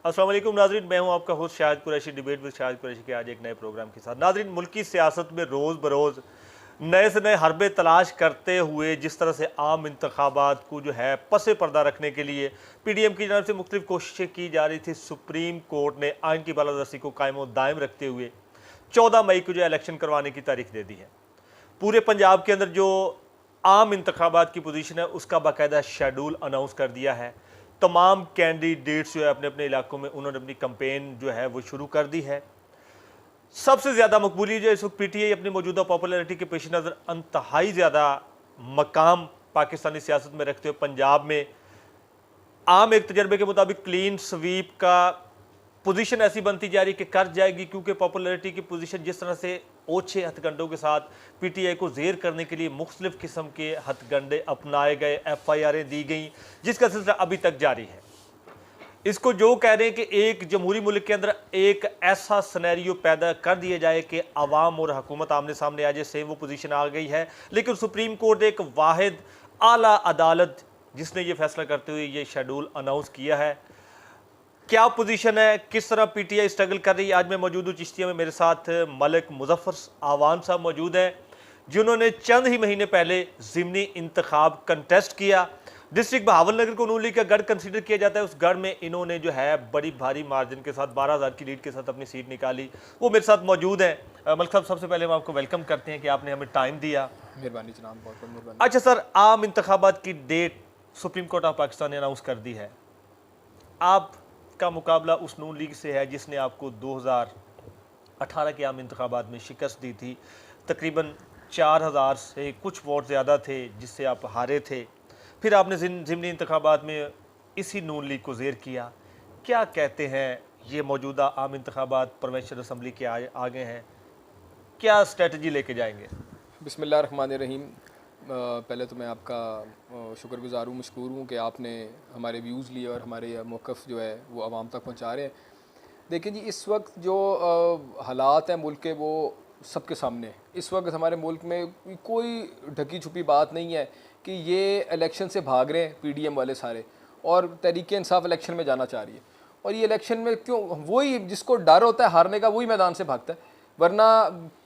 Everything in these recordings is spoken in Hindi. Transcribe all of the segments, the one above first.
अस्सलाम वालेकुम नाजरीन, मैं हूं आपका host Shahid Qureshi. Debate with Shahid Qureshi के आज एक नए प्रोग्राम के साथ। नाजरीन, मुल्की सियासत में रोज़ बरोज़ नए से नए हरबे तलाश करते हुए जिस तरह से आम इंतखाबात को जो है पसे पर्दा रखने के लिए PDM की जानब से मुख्तलिफ कोशिशें की जा रही थी, सुप्रीम कोर्ट ने आइन की बालादस्ती को कायम व दायम रखते हुए 14 मई को जो इलेक्शन करवाने की तारीख दे दी है। पूरे पंजाब के अंदर जो आम इंतखाबात की पोजीशन है उसका बाकायदा शेड्यूल अनाउंस कर दिया है। तमाम कैंडिडेट्स जो है अपने अपने इलाकों में उन्होंने अपनी कैंपेन जो है वो शुरू कर दी है। सबसे ज़्यादा मकबूली जो इस वक्त PTI अपनी मौजूदा पॉपुलैरिटी के पेश नज़र इंतहाई ज़्यादा मकाम पाकिस्तानी सियासत में रखते हुए पंजाब में आम एक तजर्बे के मुताबिक क्लीन स्वीप का पोजीशन ऐसी बनती जा रही कि कर जाएगी, क्योंकि पॉपुलैरिटी की पोजीशन जिस तरह से ओछे हथकंडों के साथ PTI को ज़ेर करने के लिए मुख्तलिफ किस्म के हथकंडे अपनाए गए, FIR दी गई, जिसका सिलसिला अभी तक जारी है। इसको जो कह रहे हैं कि एक जमहूरी मुल्क के अंदर एक ऐसा सिनेरियो पैदा कर दिया जाए कि अवाम और हुकूमत आमने सामने आ जाए, सेम वो पोजीशन आ गई है। लेकिन सुप्रीम कोर्ट एक वाहिद आला अदालत जिसने ये फैसला करते हुए ये शेड्यूल अनाउंस किया है। क्या पोजीशन है, किस तरह PTI स्ट्रगल कर रही है, आज मैं मौजूद हूँ चिश्तिया में। मेरे साथ मलिक मुजफ्फर आवान साहब मौजूद हैं, जिन्होंने चंद ही महीने पहले ज़िमनी इंतखाब कंटेस्ट किया। डिस्ट्रिक्ट बहावलनगर को नून लीग का गढ़ कंसीडर किया जाता है। उस गढ़ में इन्होंने जो है बड़ी भारी मार्जिन के साथ 12,000 की लीड के साथ अपनी सीट निकाली। वो मेरे साथ मौजूद हैं। मलिक साहब, सबसे पहले हम आपको वेलकम करते हैं कि आपने हमें टाइम दिया। मेहरबानी जनाब, बहुत बहुत मेहरबानी। अच्छा सर, आम इंतखाबात की date Supreme Court of Pakistan ने अनाउंस कर दी है। आपका मुकाबला उस नून लीग से है जिसने आपको 2018 के आम इंतखाबात में शिकस्त दी थी। तकरीबन 4,000 से कुछ वोट ज़्यादा थे जिससे आप हारे थे। फिर आपने ज़िमनी इंतखाबात में इसी नून लीग को ज़ेर किया। क्या कहते हैं ये मौजूदा आम इंतखाबात प्रोविंशियल असम्बली के आगे हैं, क्या स्ट्रेटजी लेके जाएंगे? बिस्मिल्लाहिर्रहमानिर्रहीम। पहले तो मैं आपका शुक्रगुज़ार हूँ, मशकूर हूँ कि आपने हमारे व्यूज़ लिए और हमारे मौक़िफ़ जो है वो आवाम तक पहुँचा रहे हैं। देखिए जी, इस वक्त जो हालात हैं मुल्क के वो सबके सामने है। इस वक्त हमारे मुल्क में कोई ढकी छुपी बात नहीं है कि ये इलेक्शन से भाग रहे हैं PDM वाले सारे, और तहरीक-ए-इंसाफ इलेक्शन में जाना चाह रही है। और ये इलेक्शन में क्यों, वही जिसको डर होता है हारने का वही मैदान से भागता है। वरना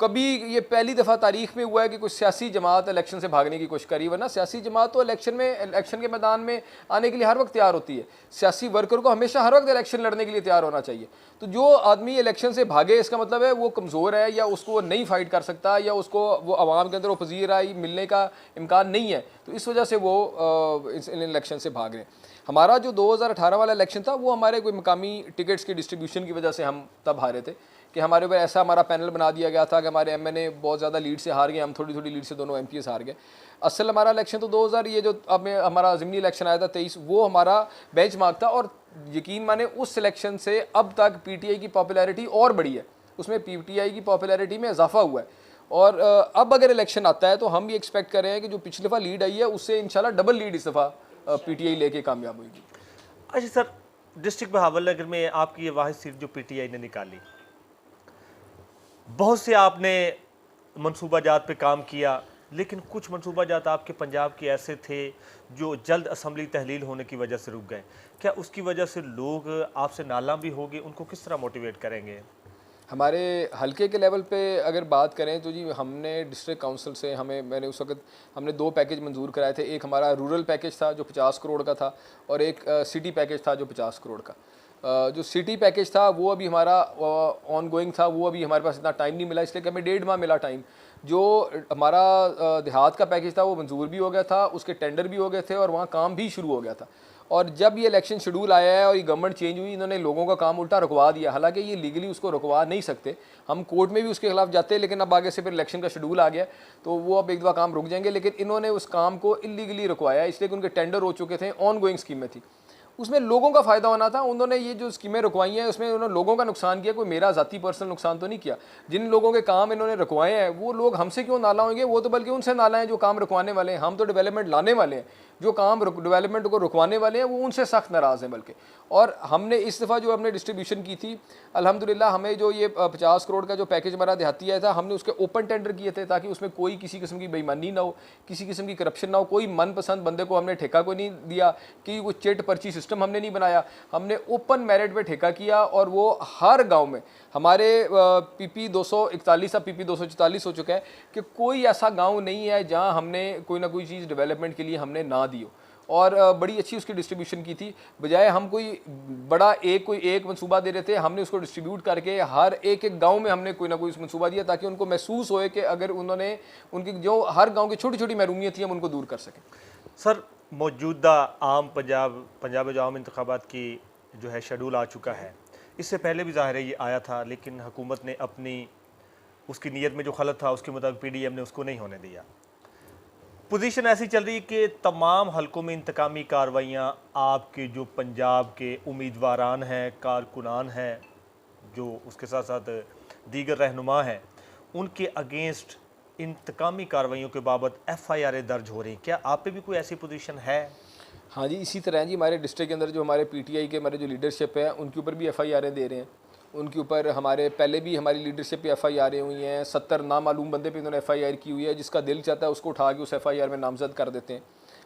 कभी ये पहली दफ़ा तारीख में हुआ है कि कुछ सियासी जमात इलेक्शन से भागने की कोशिश करी, वरना सियासी जमात तो इलेक्शन के मैदान में आने के लिए हर वक्त तैयार होती है। सियासी वर्कर को हमेशा हर वक्त इलेक्शन लड़ने के लिए तैयार होना चाहिए। तो जो आदमी इलेक्शन से भागे, इसका मतलब है वो कमज़ोर है, या उसको नहीं फ़ाइट कर सकता, या उसको वो आवाम के अंदर वो पजीराई मिलने का इम्कान नहीं है, तो इस वजह से वो इन इलेक्शन से भाग रहे हैं। हमारा जो 2018 वाला इलेक्शन था वो हमारे कोई मकामी टिकट्स की डिस्ट्रीब्यूशन की वजह से हम तब हारे थे कि हमारे ऊपर ऐसा हमारा पैनल बना दिया गया था कि हमारे MNA बहुत ज़्यादा लीड से हार गए, हम थोड़ी थोड़ी लीड से दोनों MPs हार गए। असल हमारा इलेक्शन तो 2000 ये जो अब हमारा ज़िमनी इलेक्शन आया था 23, वो हमारा बेंचमार्क था। और यकीन माने उस सिलेक्शन से अब तक PTI की पॉपुलैरिटी और बढ़ी है, उसमें PTI की पॉपुलैरिटी में इजाफा हुआ है। और अब अगर इलेक्शन आता है तो हम ये एक्सपेक्ट कर रहे हैं कि जो पिछली दफ़ा लीड आई है उससे इंशाल्लाह डबल लीड इस दफ़ा PTI लेके कामयाब होगी। अच्छा सर, डिस्ट्रिक्ट बहावलनगर में आपकी ये वाहिद सीट जो PTI ने निकाली, बहुत से आपने मनसूबाजात पे काम किया, लेकिन कुछ मनसूबाजात आपके पंजाब के ऐसे थे जो जल्द असम्बली तहलील होने की वजह से रुक गए। क्या उसकी वजह से लोग आपसे नाला भी होंगे, उनको किस तरह मोटिवेट करेंगे? हमारे हलके के लेवल पे अगर बात करें तो जी, हमने डिस्ट्रिक्ट काउंसिल से मैंने उस वक्त हमने 2 पैकेज मंजूर कराए थे। एक हमारा रूरल पैकेज था जो 50 करोड़ का था, और एक सिटी पैकेज था जो 50 करोड़ का। जो सिटी पैकेज था वो अभी हमारा ऑन गोइंग था, वो अभी हमारे पास इतना टाइम नहीं मिला, इसलिए कि हमें 1.5 माह मिला टाइम। जो हमारा देहात का पैकेज था वो मंजूर भी हो गया था, उसके टेंडर भी हो गए थे और वहाँ काम भी शुरू हो गया था। और जब ये इलेक्शन शेड्यूल आया है और ये गवर्नमेंट चेंज हुई, इन्होंने लोगों का काम उल्टा रुकवा दिया। हालांकि ये लीगली उसको रुकवा नहीं सकते, हम कोर्ट में भी उसके खिलाफ जाते हैं, लेकिन अब आगे से फिर इलेक्शन का शेड्यूल आ गया तो वो अब एक दफ़ा काम रुक जाएंगे। लेकिन इन्होंने उस काम को इलीगली रुकवाया, इसलिए कि उनके टेंडर हो चुके थे, ऑन गोइंग स्कीमें थी, उसमें लोगों का फ़ायदा होना था। उन्होंने ये जो स्कीमें रुकवाई हैं उसमें उन्होंने लोगों का नुकसान किया, कोई मेरा ज़ाती पर्सनल नुकसान तो नहीं किया। जिन लोगों के काम इन्होंने रुकवाए हैं वो लोग हमसे क्यों नाला होंगे, वो तो बल्कि उनसे नाला हैं जो काम रुकवाने वाले हैं। हम तो डेवलपमेंट लाने वाले हैं, जो काम डेवलपमेंट को रुकवाने वाले हैं वो उनसे सख्त नाराज़ हैं बल्कि। और हमने इस दफ़ा जो हमने डिस्ट्रीब्यूशन की थी, अल्हम्दुलिल्लाह हमें जो ये 50 करोड़ का जो पैकेज हमारा देहाती आया था, हमने उसके ओपन टेंडर किए थे ताकि उसमें कोई किसी किस्म की बेईमानी ना हो, किसी किस्म की करप्शन ना हो, कोई मनपसंद बंदे को हमने ठेका को नहीं दिया कि वो चिट पर्ची सिस्टम हमने नहीं बनाया। हमने ओपन मेरिट पे ठेका किया और वो हर गाँव में हमारे PP 241 अब PP 244 हो चुका है कि कोई ऐसा गाँव नहीं है जहाँ हमने कोई ना कोई चीज़ डेवलपमेंट के लिए हमने ना दी हो। और बड़ी अच्छी उसकी डिस्ट्रीब्यूशन की थी, बजाय हम कोई बड़ा कोई एक मंसूबा दे रहे थे, हमने उसको डिस्ट्रीब्यूट करके हर एक गांव में हमने कोई ना कोई मंसूबा दिया ताकि उनको महसूस होए कि अगर उन्होंने उनकी जो हर गांव की छोटी छोटी महरूमियत थी हम उनको दूर कर सकें। सर, मौजूदा आम पंजाब जो आम इंतखाबात की जो है शेड्यूल आ चुका है, इससे पहले भी ज़ाहिर है ये आया था, लेकिन हुकूमत ने अपनी उसकी नीयत में जो खलत था उसके मुताबिक PDM ने उसको नहीं होने दिया। पोजीशन ऐसी चल रही है कि तमाम हलकों में इंतकामी कार्रवाइयाँ आपके जो पंजाब के उम्मीदवारान हैं, कारकुनान हैं, जो उसके साथ साथ दीगर रहनुमा हैं, उनके अगेंस्ट इंतकामी कार्रवाइयों के बाबत FIR दर्ज हो रही हैं। क्या आप पे भी कोई ऐसी पोजीशन है? हाँ जी, इसी तरह जी हमारे डिस्ट्रिक्ट के अंदर जो हमारे PTI के हमारे जो लीडरशिप है उनके ऊपर भी FIR दे रहे हैं। उनके ऊपर हमारे पहले भी हमारी लीडरशिप पे FIR हुई हैं, 70 नामालूम बंदे पे इन्होंने FIR की हुई है, जिसका दिल चाहता है उसको उठा के उस FIR में नामजद कर देते हैं।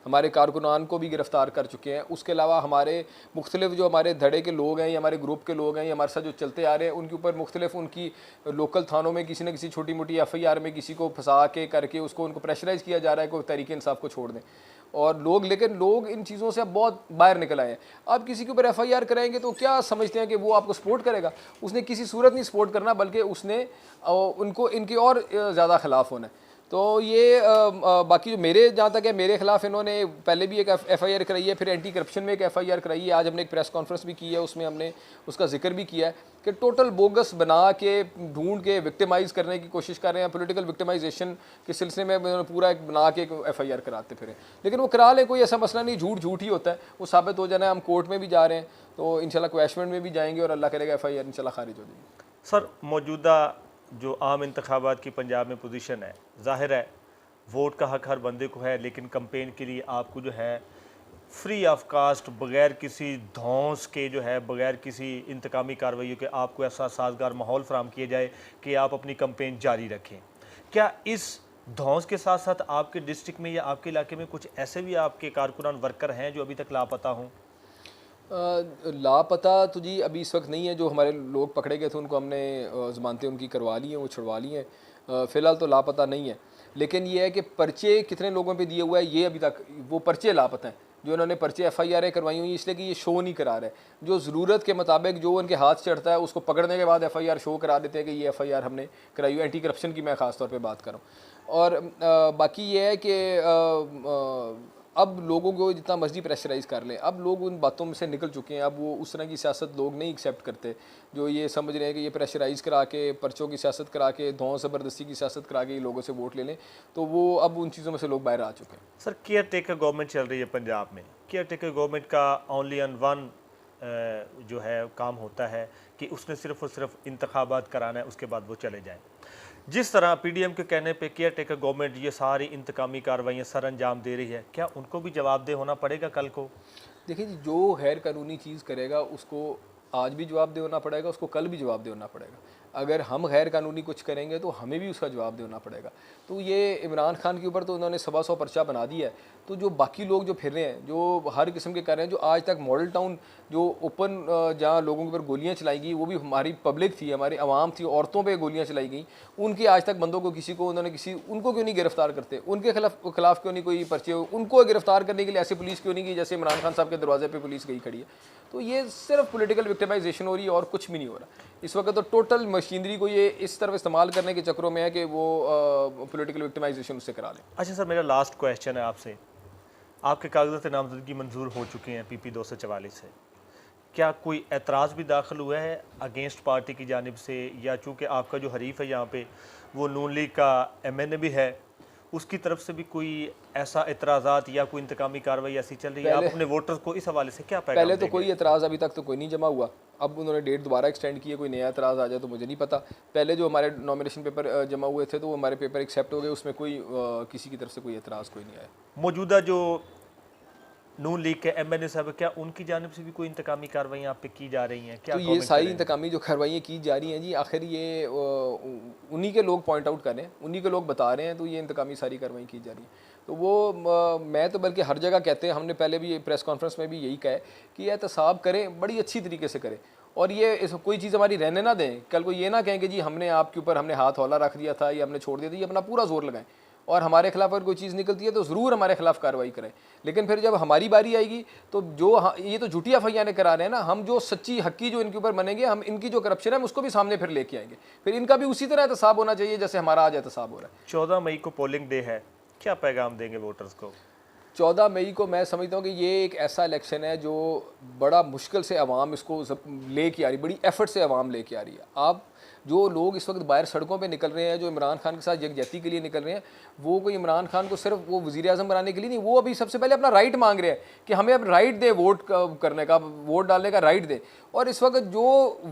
हमारे कारकुनान को भी गिरफ़्तार कर चुके हैं। उसके अलावा हमारे मुख्तलिफ जो हमारे धड़े के लोग हैं या हमारे ग्रुप के लोग हैं या हमारे साथ जो चलते आ रहे हैं, उनके ऊपर मुख्तलिफ उनकी लोकल थानों में किसी न किसी छोटी मोटी FIR में किसी को फंसा के करके उसको उनको प्रेशराइज़ किया जा रहा है कि तहरीक इंसाफ को छोड़ दें। और लोग, लेकिन लोग इन चीज़ों से अब बहुत बाहर निकल आए हैं। आप किसी के ऊपर FIR कराएंगे तो क्या समझते हैं कि वो आपको सपोर्ट करेगा? उसने किसी सूरत नहीं सपोर्ट करना, बल्कि उसने उनको इनके और ज़्यादा खिलाफ होना है। तो ये बाकी जो मेरे जहाँ तक है, मेरे खिलाफ इन्होंने पहले भी एक FIR कराई है, फिर एंटी करप्शन में एक FIR कराई है। आज हमने एक प्रेस कॉन्फ्रेंस भी की है, उसमें हमने उसका जिक्र भी किया है कि टोटल बोगस बना के ढूंढ के विक्टिमाइज़ करने की कोशिश कर रहे हैं। पॉलिटिकल विक्टिमाइजेशन के सिलसिले में उन्होंने पूरा एक बना के एक FIR कराते फिर, लेकिन वो करा ले, कोई ऐसा मसला नहीं, झूठ ही होता है, वो साबित हो जाना है। हम कोर्ट में भी जा रहे हैं तो इंशाल्लाह क्वैशमेंट में भी जाएंगे और अल्लाह करेगा FIR इंशाल्लाह खारिज हो जाएगी। सर, मौजूदा जो आम इंतखाबात की पंजाब में पोजीशन है, जाहिर है वोट का हक हर बंदे को है, लेकिन कंपेन के लिए आपको जो है फ्री ऑफ कास्ट, बग़ैर किसी धौंस के जो है, बग़ैर किसी इंतकामी कार्रवाइयों के आपको ऐसा साजगार माहौल फराहम किया जाए कि आप अपनी कंपेन जारी रखें। क्या इस धौंस के साथ साथ आपके डिस्ट्रिक्ट में या आपके इलाके में कुछ ऐसे भी आपके कारकुनान वर्कर हैं जो अभी तक लापता हों? लापता तो जी अभी इस वक्त नहीं है। जो हमारे लोग पकड़े गए थे उनको हमने ज़मानतें उनकी करवा ली हैं, वो छुड़वा ली हैं। फ़िलहाल तो लापता नहीं है, लेकिन ये है कि पर्चे कितने लोगों पे दिए हुआ है ये अभी तक वो पर्चे लापता हैं। जो इन्होंने पर्चे FIR करवाई हुई, इसलिए कि ये शो नहीं करा रहे। जो ज़रूरत के मुताबिक जो उनके हाथ चढ़ता है उसको पकड़ने के बाद FIR शो करा देते हैं कि ये FIR हमने कराई हुई। एंटी करप्शन की मैं ख़ास तौर पे बात कर रहा हूँ। और बाकी ये है कि अब लोगों को जितना मर्जी प्रेशराइज़ कर लें, अब लोग उन बातों में से निकल चुके हैं। अब वो उस तरह की सियासत लोग नहीं एक्सेप्ट करते, जो ये समझ रहे हैं कि ये प्रेशराइज़ करा के, पर्चों की सियासत करा के, धौं ज़बरदस्ती की सियासत करा के लोगों से वोट ले लें। तो वो अब उन चीज़ों में से लोग बाहर आ चुके हैं। सर, केयर टेकर गवर्नमेंट चल रही है पंजाब में। केयर टेकर गवर्नमेंट का ओनली ऑन वन जो है काम होता है कि उसने सिर्फ़ और सिर्फ इंतखाबात कराना है, उसके बाद वो चले जाएँ। जिस तरह PDM के कहने पे केयर टेकर गवर्नमेंट ये सारी इंतकामी कार्रवाइयाँ सर अंजाम दे रही है, क्या उनको भी जवाबदेह होना पड़ेगा कल को? देखिए जी, जो गैर कानूनी चीज़ करेगा उसको आज भी जवाबदेह होना पड़ेगा, उसको कल भी जवाबदेह होना पड़ेगा। अगर हम गैर कानूनी कुछ करेंगे तो हमें भी उसका जवाब देना पड़ेगा। तो ये इमरान खान के ऊपर तो उन्होंने 100 पर्चा बना दिया है। तो जो बाकी लोग जो फिर रहे हैं, जो हर किस्म के कर रहे हैं, जो आज तक मॉडल टाउन जो ओपन जहाँ लोगों के ऊपर गोलियाँ चलाई गई, वो भी हमारी पब्लिक थी, हमारी आवाम थी, औरतों पे गोलियाँ चलाई गई, उनके आज तक बंदों को किसी को उन्होंने उनको क्यों नहीं गिरफ्तार करते? उनके खिलाफ क्यों नहीं कोई पर्चे? उनको गिरफ्तार करने के लिए ऐसे पुलिस क्यों नहीं की जैसे इमरान खान साहब के दरवाजे पर पुलिस गई खड़ी है? तो ये सिर्फ पॉलिटिकल विक्टिमाइजेशन हो रही है और कुछ भी नहीं हो रहा इस वक्त। तो टोटल मशीनरी को ये इस तरफ इस्तेमाल करने के चक्करों में है कि वो पॉलिटिकल विक्टिमाइजेशन उससे करा लें। अच्छा सर, मेरा लास्ट क्वेश्चन है आपसे। आपके कागज़ात नामजदगी मंजूर हो चुके हैं PP 244 से, क्या कोई एतराज़ भी दाखिल हुआ है अगेंस्ट पार्टी की जानिब से, या चूँकि आपका जो हरीफ है यहाँ पे वो नून लीग का MNA भी है, उसकी तरफ से भी कोई ऐसा एतराज़ात या कोई इंतकामी कार्रवाई ऐसी चल रही है? आप अपने वोटर्स को इस हवाले से क्या पैगाम पहले तो देंगे? कोई एतराज़ अभी तक तो कोई नहीं जमा हुआ। अब उन्होंने डेट दोबारा एक्सटेंड की है, कोई नया एतराज़ आ जाए तो मुझे नहीं पता। पहले जो हमारे नॉमिनेशन पेपर जमा हुए थे तो वो हमारे पेपर एक्सेप्ट हो गए, उसमें कोई किसी की तरफ से कोई एतराज़ कोई नहीं आया। मौजूदा जो नून लीग के एमएनए साहब, क्या उनकी जानिब से भी कोई इंतकामी कार्रवाई आप पे की जा रही हैं? क्या तो ये comment सारी करेंगे? इंतकामी जो कार्रवाइयाँ की जा रही हैं जी, आखिर ये उन्हीं के लोग पॉइंट आउट कर रहे हैं, उन्हीं के लोग बता रहे हैं, तो ये इंतकामी सारी कार्रवाई की जा रही है। तो वो मैं तो बल्कि हर जगह कहते हैं, हमने पहले भी प्रेस कॉन्फ्रेंस में भी यही कहा है कि ये एहतसाब करें, बड़ी अच्छी तरीके से करें, और ये कोई चीज़ हमारी रहने ना दें। कल को ये ना कहें कि जी हमने आपके ऊपर हमने हाथ हौला रख दिया था या हमने छोड़ दिया था, ये अपना पूरा जोर लगाएं और हमारे खिलाफ अगर कोई चीज़ निकलती है तो ज़रूर हमारे खिलाफ कार्रवाई करें। लेकिन फिर जब हमारी बारी आएगी तो जो ये तो झूठी एफआईआर करा रहे हैं ना, हम जो सच्ची हक्की जो इनके ऊपर बनेंगे, हम इनकी जो करप्शन है हम उसको भी सामने फिर लेके आएंगे। फिर इनका भी उसी तरह एहतसाब होना चाहिए जैसे हमारा आज एहतसाब हो रहा है। 14 मई को पोलिंग डे है, क्या पैगाम देंगे वोटर्स को? 14 मई को मैं समझता हूँ कि ये एक ऐसा इलेक्शन है जो बड़ा मुश्किल से अवाम इसको लेके आ रही, बड़ी एफर्ट से अवाम लेके आ रही है। आप जो लोग इस वक्त बाहर सड़कों पे निकल रहे हैं, जो इमरान खान के साथ यकजहती के लिए निकल रहे हैं, वो कोई इमरान खान को सिर्फ वो वज़ीर आज़म बनाने के लिए नहीं, वो अभी सबसे पहले अपना राइट मांग रहे हैं कि हमें अब राइट दे वोट करने का, वोट डालने का राइट दे। और इस वक्त जो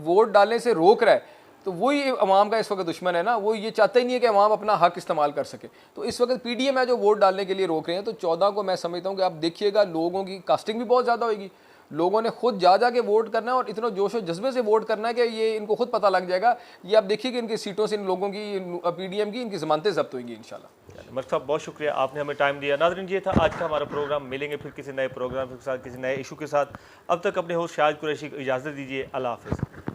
वोट डालने से रोक रहा है तो वही अवाम का इस वक्त दुश्मन है ना, वो ये चाहता ही नहीं है कि अवाम अपना हक इस्तेमाल कर सके। तो इस वक्त पीडीएम है जो वोट डालने के लिए रोक रहे हैं। तो 14 को मैं समझता हूँ कि आप देखिएगा लोगों की कास्टिंग भी बहुत ज़्यादा होगी, लोगों ने खुद जा के वोट करना है और इतना जोश और जज्बे से वोट करना है कि ये इनको खुद पता लग जाएगा। ये आप देखिए कि इनकी सीटों से इन लोगों की पीडीएम की इनकी जमानतें जब्त होंगी इंशाल्लाह। मलिक साहब बहुत शुक्रिया, आपने हमें टाइम दिया। नाज़रीन ये था आज का हमारा प्रोग्राम, मिलेंगे फिर किसी नए प्रोग्राम के साथ, किसी नए इशू के साथ। अब तक अपने होस्ट शाहिद कुरैशी को इजाज़त दीजिए। अल्लाह हाफ़िज़।